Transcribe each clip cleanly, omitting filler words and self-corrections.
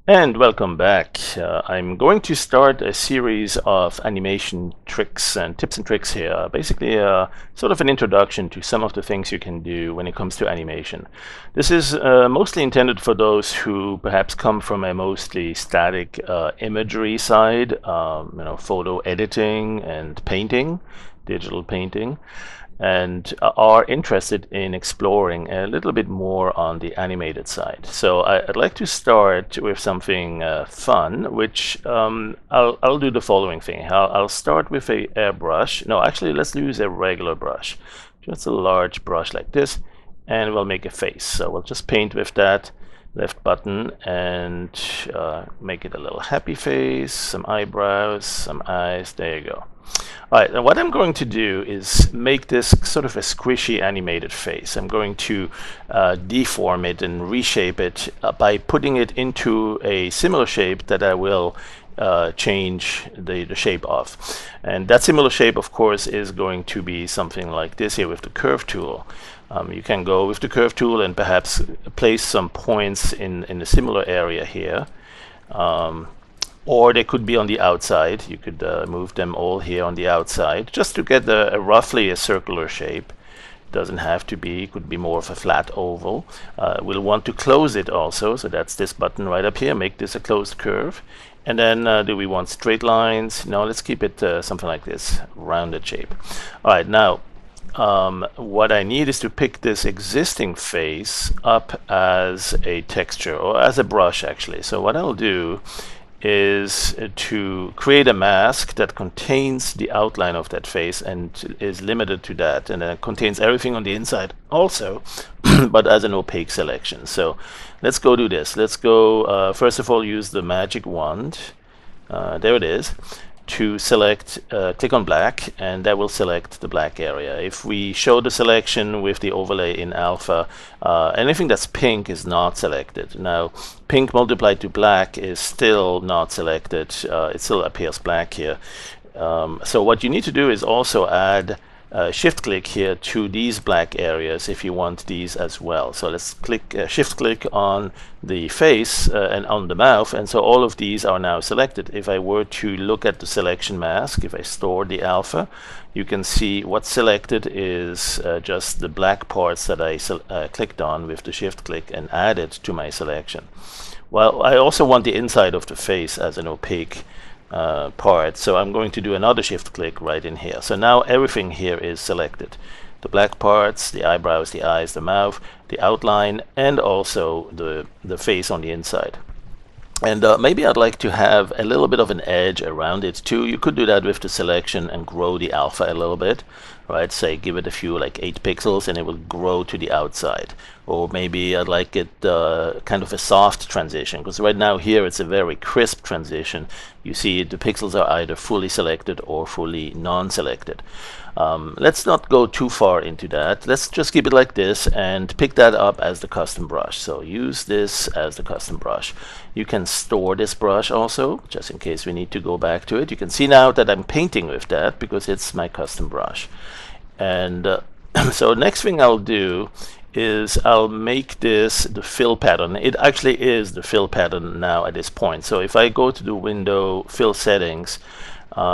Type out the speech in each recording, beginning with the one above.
And welcome back. I'm going to start a series of animation tricks and tips and tricks here. Basically, sort of an introduction to some of the things you can do when it comes to animation. This is mostly intended for those who perhaps come from a mostly static imagery side, photo editing and painting, digital painting, and are interested in exploring a little bit more on the animated side. So I'd like to start with something fun, which I'll do the following thing. I'll start with a airbrush. No, actually, let's use a regular brush, just a large brush like this, and we'll make a face. So we'll just paint with that left button and make it a little happy face, some eyebrows, some eyes. There you go. All right, and what I'm going to do is make this sort of a squishy animated face. I'm going to deform it and reshape it by putting it into a similar shape that I will change the shape of. And that similar shape, of course, is going to be something like this here with the curve tool. You can go with the curve tool and perhaps place some points in a similar area here. Or they could be on the outside. You could move them all here on the outside just to get roughly a circular shape. Doesn't have to be, could be more of a flat oval. We'll want to close it also, so that's this button right up here. Make this a closed curve. And then do we want straight lines? No, let's keep it something like this, rounded shape. All right, now what I need is to pick this existing face up as a texture, or as a brush actually. So what I'll do is to create a mask that contains the outline of that face and is limited to that, and then it contains everything on the inside also, but as an opaque selection. So let's go do this. Let's go first of all use the magic wand. There it is. To select, click on black, and that will select the black area. If we show the selection with the overlay in alpha, anything that's pink is not selected. Now, pink multiplied to black is still not selected. It still appears black here. So what you need to do is also add shift click here to these black areas if you want these as well. So let's click shift click on the face and on the mouth, and so all of these are now selected. If I were to look at the selection mask, if I store the alpha, you can see what's selected is just the black parts that I clicked on with the shift click and added to my selection. Well, I also want the inside of the face as an opaque part, so I'm going to do another shift click right in here. So now everything here is selected: the black parts, the eyebrows, the eyes, the mouth, the outline, and also the face on the inside. And maybe I'd like to have a little bit of an edge around it too. You could do that with the selection and grow the alpha a little bit, right? Say give it a few, like 8 pixels, and it will grow to the outside. Or maybe I'd like it kind of a soft transition, because right now here it's a very crisp transition. You see the pixels are either fully selected or fully non-selected. Let's not go too far into that. Let's just keep it like this and pick that up as the custom brush. So use this as the custom brush. You can store this brush also, just in case we need to go back to it. You can see now that I'm painting with that because it's my custom brush. And so next thing I'll do is I'll make this the fill pattern. It actually is the fill pattern now at this point. So if I go to the window fill settings,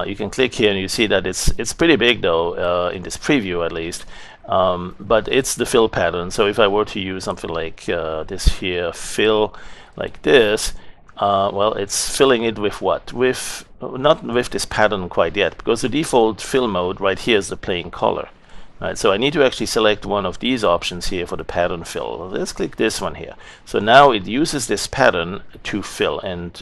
you can click here and you see that it's pretty big though, in this preview at least, but it's the fill pattern. So if I were to use something like this here, fill like this, well, it's filling it with what? With not with this pattern quite yet, because the default fill mode right here is the plain color. Right, so I need to actually select one of these options here for the pattern fill. Let's click this one here. So now it uses this pattern to fill and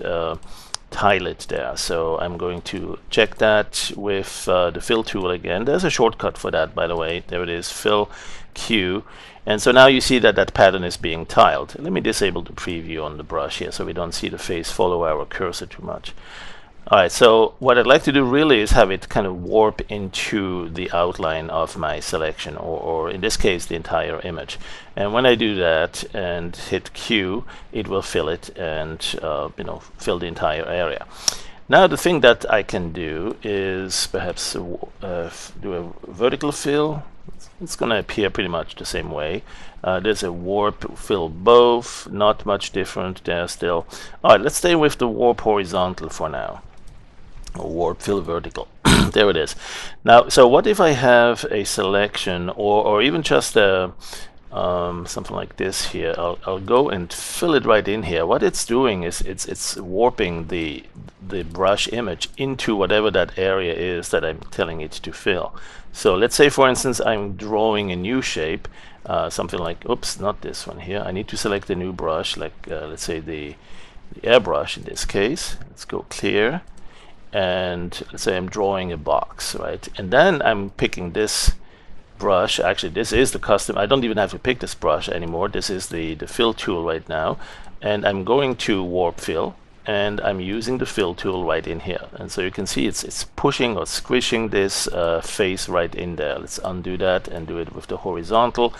tile it there. So I'm going to check that with the fill tool again. There's a shortcut for that, by the way. There it is, fill Q. And so now you see that that pattern is being tiled. Let me disable the preview on the brush here so we don't see the face follow our cursor too much. Alright, so what I'd like to do really is have it kind of warp into the outline of my selection, or in this case the entire image. And when I do that and hit Q, it will fill it and fill the entire area. Now the thing that I can do is perhaps do a vertical fill. It's going to appear pretty much the same way. There's a warp fill both, not much different there still. All right, let's stay with the warp horizontal for now, or warp fill vertical. There it is. Now, so what if I have a selection, or even just a something like this here? I'll go and fill it right in here. What it's doing is it's warping the brush image into whatever that area is that I'm telling it to fill. So let's say, for instance, I'm drawing a new shape, something like, oops, not this one here. I need to select a new brush, like let's say the airbrush in this case. Let's go clear, and let's say I'm drawing a box, right? And then I'm picking this brush. Actually, this is the custom. I don't even have to pick this brush anymore. This is the fill tool right now, and I'm going to warp fill, and I'm using the fill tool right in here. And so you can see it's pushing or squishing this face right in there. Let's undo that and do it with the horizontal.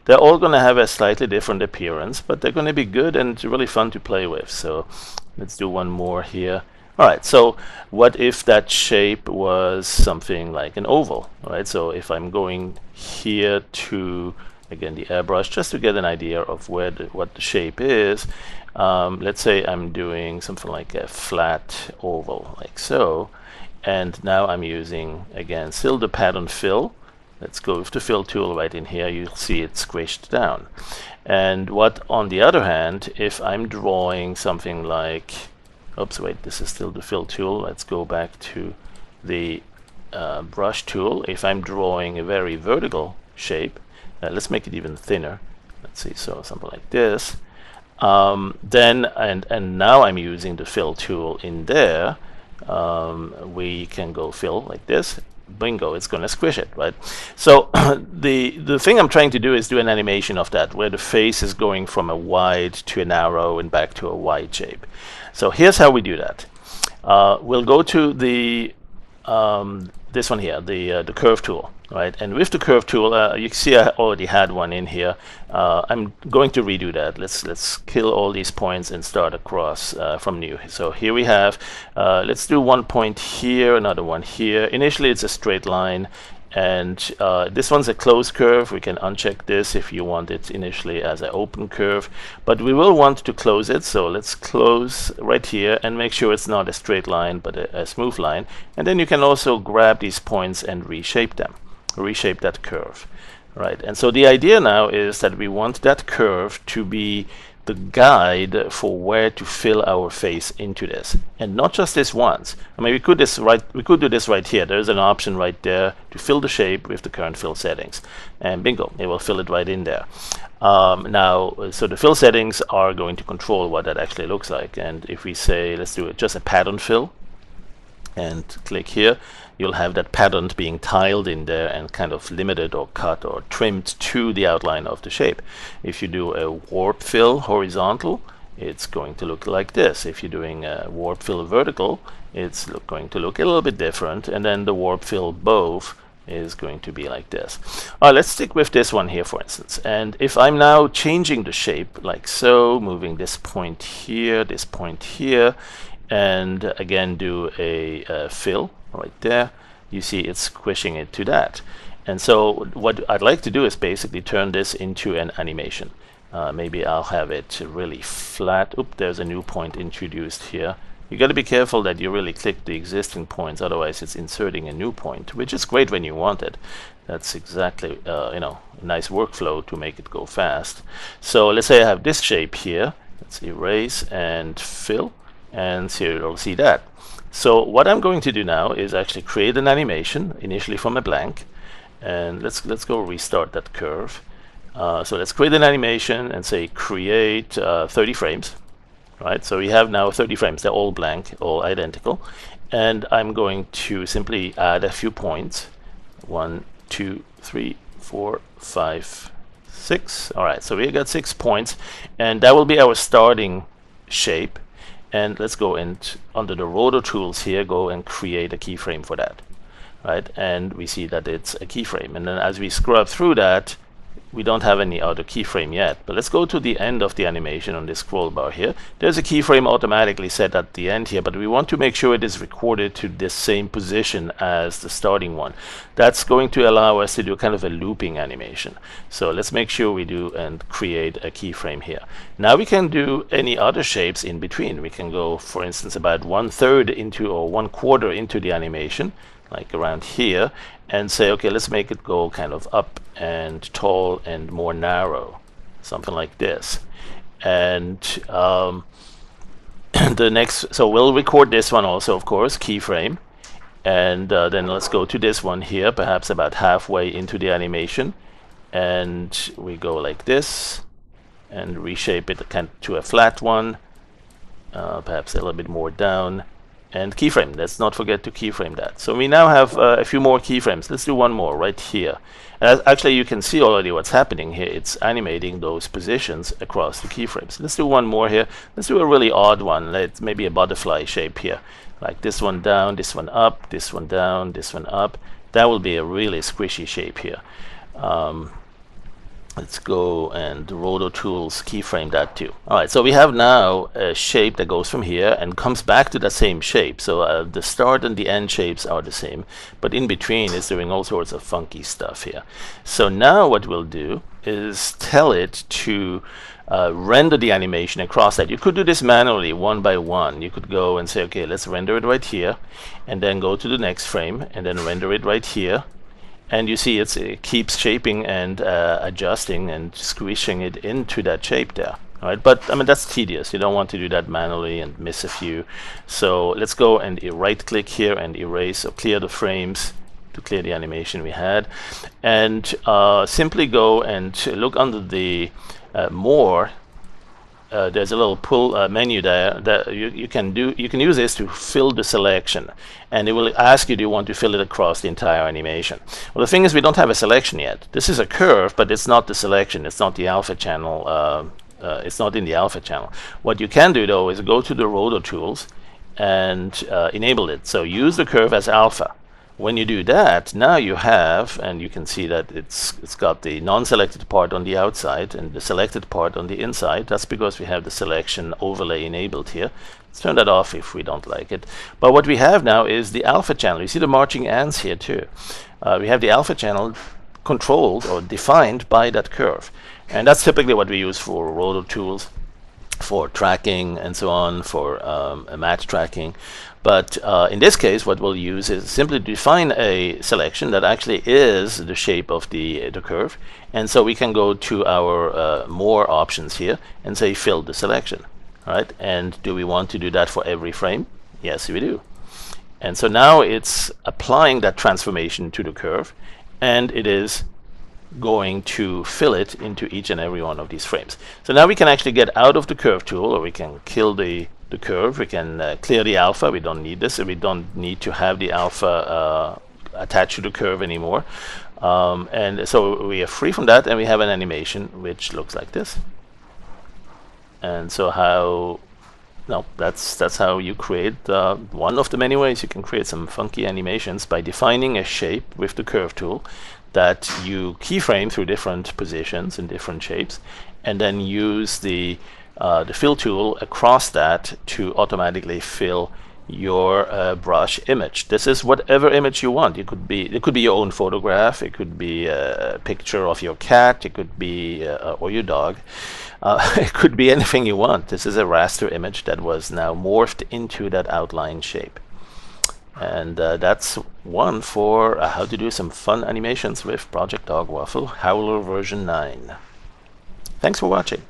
They're all going to have a slightly different appearance, but they're going to be good and really fun to play with. So let's do one more here. All right, so what if that shape was something like an oval? All right, so if I'm going here to, again, the airbrush, just to get an idea of where what the shape is, let's say I'm doing something like a flat oval, like so, and now I'm using, again, still the pattern fill. Let's go with the fill tool right in here. You'll see it squished down. And what, on the other hand, if I'm drawing something like, oops, wait, this is still the fill tool. Let's go back to the brush tool. If I'm drawing a very vertical shape, let's make it even thinner. Let's see, so something like this. Then, and now I'm using the fill tool in there. We can go fill like this. Bingo, it's going to squish it, right? So the thing I'm trying to do is do an animation of that, where the face is going from a wide to a narrow and back to a wide shape. So here's how we do that. We'll go to the this one here, the curve tool, right? And with the curve tool, you can see I already had one in here. I'm going to redo that. Let's kill all these points and start across from new. So here we have, let's do one point here, another one here. Initially it's a straight line, and this one's a closed curve. We can uncheck this if you want it initially as an open curve, but we will want to close it. So let's close right here and make sure it's not a straight line but a smooth line, and then you can also grab these points and reshape them, reshape that curve, right? And so the idea now is that we want that curve to be the guide for where to fill our face into this, and not just this once. I mean, we could do this right here. There's an option right there to fill the shape with the current fill settings, and bingo, it will fill it right in there. Now, so the fill settings are going to control what that actually looks like. And if we say, let's do it just a pattern fill, and click here, you'll have that pattern being tiled in there and kind of limited or cut or trimmed to the outline of the shape. If you do a warp fill horizontal, it's going to look like this. If you're doing a warp fill vertical, it's going to look a little bit different. And then the warp fill both is going to be like this. All right, let's stick with this one here, for instance. And if I'm now changing the shape like so, moving this point here, and again do a fill right there, you see it's squishing it to that. And so what I'd like to do is basically turn this into an animation. Maybe I'll have it really flat. Oop, there's a new point introduced here. You got to be careful that you really click the existing points, otherwise it's inserting a new point, which is great when you want it. That's exactly you know, a nice workflow to make it go fast. So let's say I have this shape here. Let's erase and fill, and so you'll see that. So what I'm going to do now is actually create an animation initially from a blank, and let's go restart that curve. So let's create an animation and say create 30 frames, right? So we have now 30 frames. They're all blank, all identical, and I'm going to simply add a few points. 1, 2, 3, 4, 5, 6. All right, so we got 6 points, and that will be our starting shape. And let's go and under the rotor tools here, go and create a keyframe for that, right? And we see that it's a keyframe. And then as we scrub through that, we don't have any other keyframe yet, but let's go to the end of the animation on this scroll bar here. There's a keyframe automatically set at the end here, but we want to make sure it is recorded to this same position as the starting one. That's going to allow us to do kind of a looping animation. So let's make sure we do and create a keyframe here. Now we can do any other shapes in between. We can go, for instance, about 1/3 into or 1/4 into the animation, like around here, and say, okay, let's make it go kind of up and tall and more narrow, something like this. And the next, so we'll record this one also, of course, keyframe, and then let's go to this one here, perhaps about halfway into the animation, and we go like this and reshape it kind of to a flat one, perhaps a little bit more down, and keyframe. Let's not forget to keyframe that. So we now have a few more keyframes. Let's do one more right here. Actually, you can see already what's happening here. It's animating those positions across the keyframes. Let's do one more here. Let's do a really odd one. Let's maybe a butterfly shape here, like this one down, this one up, this one down, this one up. That will be a really squishy shape here. Let's go and Roto Tools keyframe that too. Alright, so we have now a shape that goes from here and comes back to the same shape. So the start and the end shapes are the same, but in between it's doing all sorts of funky stuff here. So now what we'll do is tell it to render the animation across that. You could do this manually one by one. You could go and say, okay, let's render it right here, and then go to the next frame and then render it right here. And you see it keeps shaping and adjusting and squishing it into that shape there. All right, but I mean, that's tedious. You don't want to do that manually and miss a few. So let's go and right click here and erase or clear the frames to clear the animation we had. And simply go and look under the more. There's a little pull menu there that you can use this to fill the selection, and it will ask you, do you want to fill it across the entire animation. Well, the thing is, we don't have a selection yet. This is a curve, but it's not the selection. It's not the alpha channel. It's not in the alpha channel. What you can do though is go to the Roto Tools and enable it. So use the curve as alpha. When you do that, now you have, and you can see that it's got the non-selected part on the outside and the selected part on the inside. That's because we have the selection overlay enabled here. Let's turn that off if we don't like it. But what we have now is the alpha channel. You see the marching ants here too. We have the alpha channel controlled or defined by that curve. And that's typically what we use for Roto Tools, for tracking and so on, for match tracking. But in this case, what we'll use is simply define a selection that actually is the shape of the curve. And so we can go to our more options here and say fill the selection. All right, and do we want to do that for every frame? Yes, we do. And so now it's applying that transformation to the curve, and it is going to fill it into each and every one of these frames. So now we can actually get out of the curve tool, or we can kill the curve. We can clear the alpha. We don't need this, and we don't need to have the alpha attached to the curve anymore. And so we are free from that, and we have an animation which looks like this. And so that's how you create one of the many ways you can create some funky animations, by defining a shape with the curve tool that you keyframe through different positions and different shapes, and then use the fill tool across that to automatically fill your brush image. This is whatever image you want. It could be your own photograph, it could be a picture of your cat, it could be or your dog. It could be anything you want. This is a raster image that was now morphed into that outline shape. And that's one for how to do some fun animations with Project Dog Waffle Howler version 9. Thanks for watching.